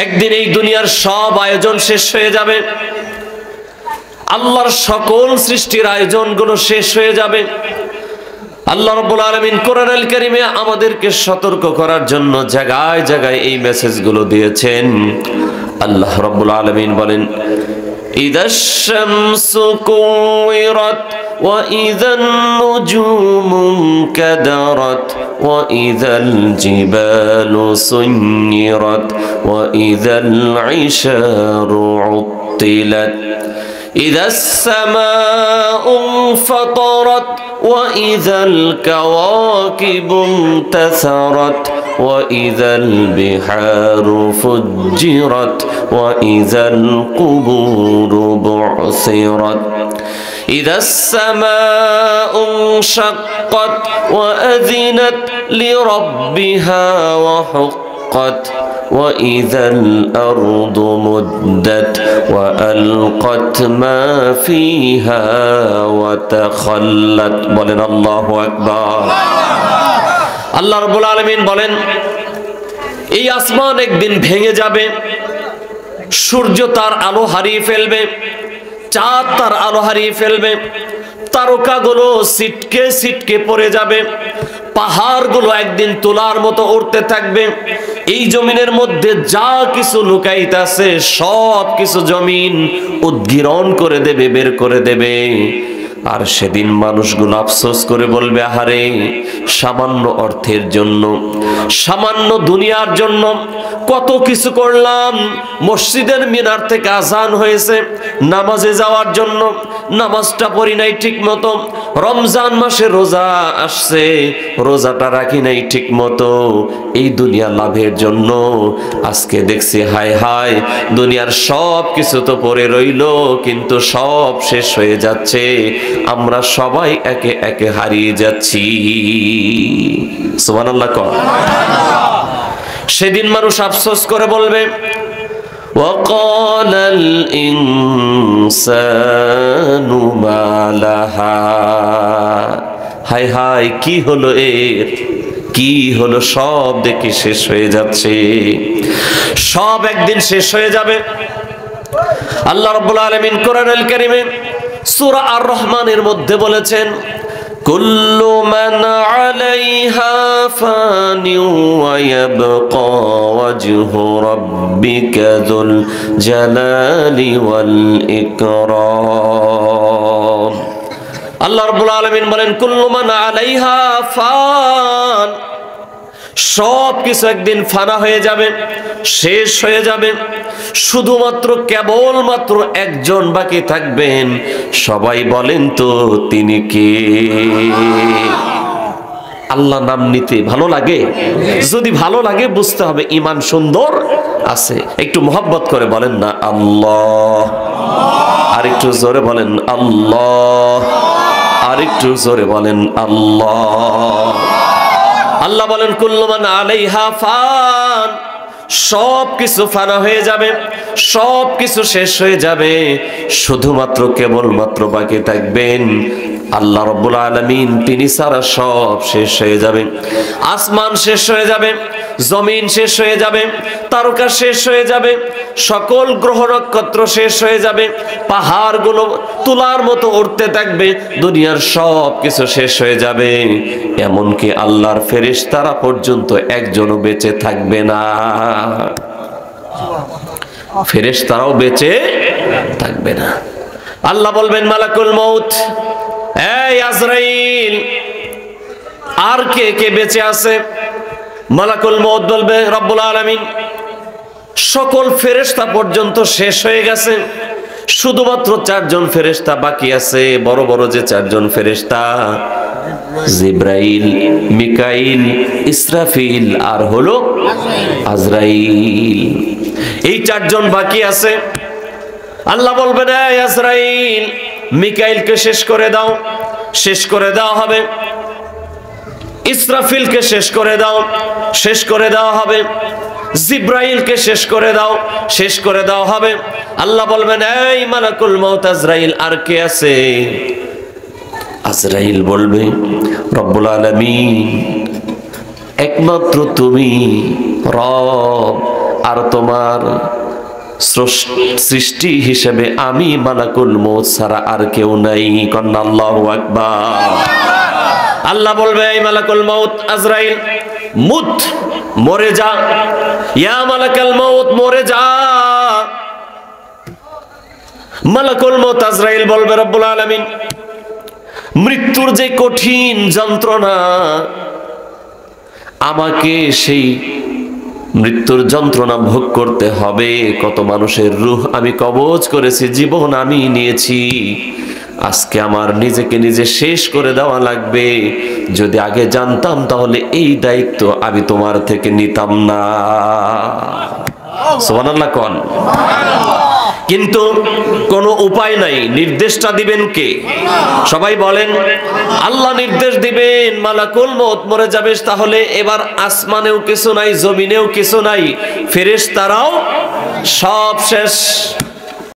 একদিন এই দুনিয়ার সব আয়োজন শেষ হয়ে যাবে, আল্লাহর সকল সৃষ্টির আয়োজনগুলো শেষ হয়ে যাবে। আল্লাহ রাব্বুল আলামিন কোরআনুল কারীমে আমাদেরকে সতর্ক করার জন্য জায়গায় জায়গায় এই মেসেজগুলো দিয়েছেন। আল্লাহ রাব্বুল আলামিন বলেন, ইদাশ শামসু কুওয়িরাত ওয়া ইযান নুজুমু কাদারাত ওয়া ইযাল জিবালু সুয়িরাত ওয়া ইযাল ইশারু উত্তিলাত إذا السماء انفطرت وإذا الكواكب انتثرت وإذا البحار فجرت وإذا القبور بعثرت إذا السماء انشقت وأذنت لربها وحقت وإذا الأرض مدت وألقت ما فيها وتخلت বলেন আল্লাহু আকবার। আল্লাহ রাব্বুল আলামিন বলেন, এই আসমান একদিন ভেঙে যাবে, সূর্য তার আলো হারিয়ে ফেলবে, চাঁদ তার আলো হারিয়ে ফেলবে, তারকাগুলো ছিটকে ছিটকে পড়ে যাবে, পাহাড়গুলো একদিন তোলার মতো উঠতে থাকবে। এই জমিনের মধ্যে যা কিছু লুকায়িত আছে সব কিছু জমিন উদ্গীরণ করে দেবে, বের করে দেবে। আর সেদিন মানুষগুলো আফসোস করে বলবে, আহারে সামান্য অর্থের জন্য, সামান্য দুনিয়ার জন্য কত কিছু করলাম। মসজিদের মিনার থেকে আজান হয়েছে নামাজে যাওয়ার জন্য, নামাজটা পড়ি নাই ঠিক মতো। রমজান মাসে রোজা আসছে, রোজাটা রাখি নাই ঠিক মতো। এই দুনিয়া লাভের জন্য আজকে দেখছি হায় হায় দুনিয়ার সব কিছু তো পড়ে রইল, কিন্তু সব শেষ হয়ে যাচ্ছে, আমরা সবাই একে একে হারিয়ে যাচ্ছি। সুবহানাল্লাহ কর। সেদিন মানুষ আফসোস করে বলবে, وقال الإنسان ما لها, হায় হায় কি হলো এর, কি হলো, সব দেখি শেষ হয়ে যাচ্ছে, সব একদিন শেষ হয়ে যাবে। আল্লাহ রাব্বুল আলামিন কোরআনুল কারীমে সূরা আর রহমানের মধ্যে বলেছেন, কুল্লু মান আলাইহা ফানি ওয়া ইয়াবকা ওয়াজহু রাব্বিকা যুল জালালি ওয়াল ইকরাম। আল্লাহ রাব্বুল আলামিন বলেন, কুল্লু মান আলাইহা ফান, সব কিছু একদিন ফানা হয়ে যাবে, শেষ হয়ে যাবে, শুধুমাত্র কেবলমাত্র একজন বাকি থাকবেন। সবাই বলেন তো তিনি কে? আল্লাহ নাম নিতে ভালো লাগে? যদি ভালো লাগে বুঝতে হবে ঈমান সুন্দর আছে। একটু মোহাব্বত করে বলেন না আল্লাহ, আর একটু জোরে বলেন আল্লাহ, আর একটু জোরে বলেন আল্লাহ। আল্লাহ বলেন, কুল্লু মান আলাইহা ফান, সব কিছু ফানা হয়ে যাবে, সব কিছু শেষ হয়ে যাবে, শুধুমাত্র কেবলমাত্র বাকি থাকবেন আল্লাহ রাব্বুল আলামিন। তিনি সারা সব শেষ হয়ে যাবে। আসমান শেষ হয়ে যাবে, জমিন শেষ হয়ে যাবে, তারকা শেষ হয়ে যাবে, সকল গ্রহ নক্ষত্র শেষ হয়ে যাবে, পাহাড়গুলো তুলার মতো উঠতে থাকবে, দুনিয়ার সব কিছু শেষ হয়ে যাবে। এমনকি আল্লাহর ফেরেশতারা পর্যন্ত একজনও বেঁচে থাকবে না, ফেরেশতারাও বেঁচে থাকবে না। আল্লাহ বলবেন, মালাকুল মউত, এই আজরাইল, আর কে কে বেঁচে আছে? মালাকুল মউত বলবে, রব্বুল আলামিন সকল ফেরেশতা পর্যন্ত শেষ হয়ে গেছে, শুধুমাত্র চারজন ফেরেশতা বাকি আছে। বড় বড় যে চারজন ফেরেশতা, জিব্রাইল, মিকাইল, ইসরাফিল আর হলো আজরাইল, এই চারজন বাকি আছে। আল্লাহ বলবেন, এই আজরাইল, মিকাইলকে শেষ করে দাও, শেষ করে দেওয়া হবে। ইসরাফিলকে শেষ করে দাও, শেষ করে দেওয়া হবে। জিব্রাইলকে শেষ করে দাও, শেষ করে দেওয়া হবে। আল্লাহ বলবেন, এই মালাকুল মউত আজরাইল, আর কে আছে? আজরাইল বলবে, রব্বুল আলামিন একমাত্র তুমি রব, আর তোমার সৃষ্টি হিসেবে আমি মালাকুল মউত ছাড়া আর কেউ নাই। কন্না আল্লাহু আকবার। আল্লাহ বলবে, এই মালাকুল মউত আজরাইল, মুত, মরে যা। ইয়া মালাকুল মউত, মরে যা। মালাকুল মউত আজরাইল বলবে, রব্বুল আলামিন, মৃত্যুর যে কঠিন যন্ত্রণা, আমাকে সেই মৃত্যুর যন্ত্রণা ভোগ করতে হবে। কত মানুষের রূহ আমি কবজ করেছি, জীবন আমি নিয়েছি, আজকে আমার নিজেকে নিজে শেষ করে দেওয়া লাগবে। যদি আগে জানতাম তাহলে এই দায়িত্ব আমি তোমার থেকে নিতাম না। সুবহানাল্লাহ কোন। কিন্তু কোনো উপায় নাই। নির্দেশটা দিবেন কে? সবাই বলেন, আল্লাহ নির্দেশ দিবেন, মালাকুল মউত মরে যাবে। তাহলে এবার আসমানেও কিছু নাই, জমিনেও কিছু নাই, ফেরেশতারাও সব শেষ।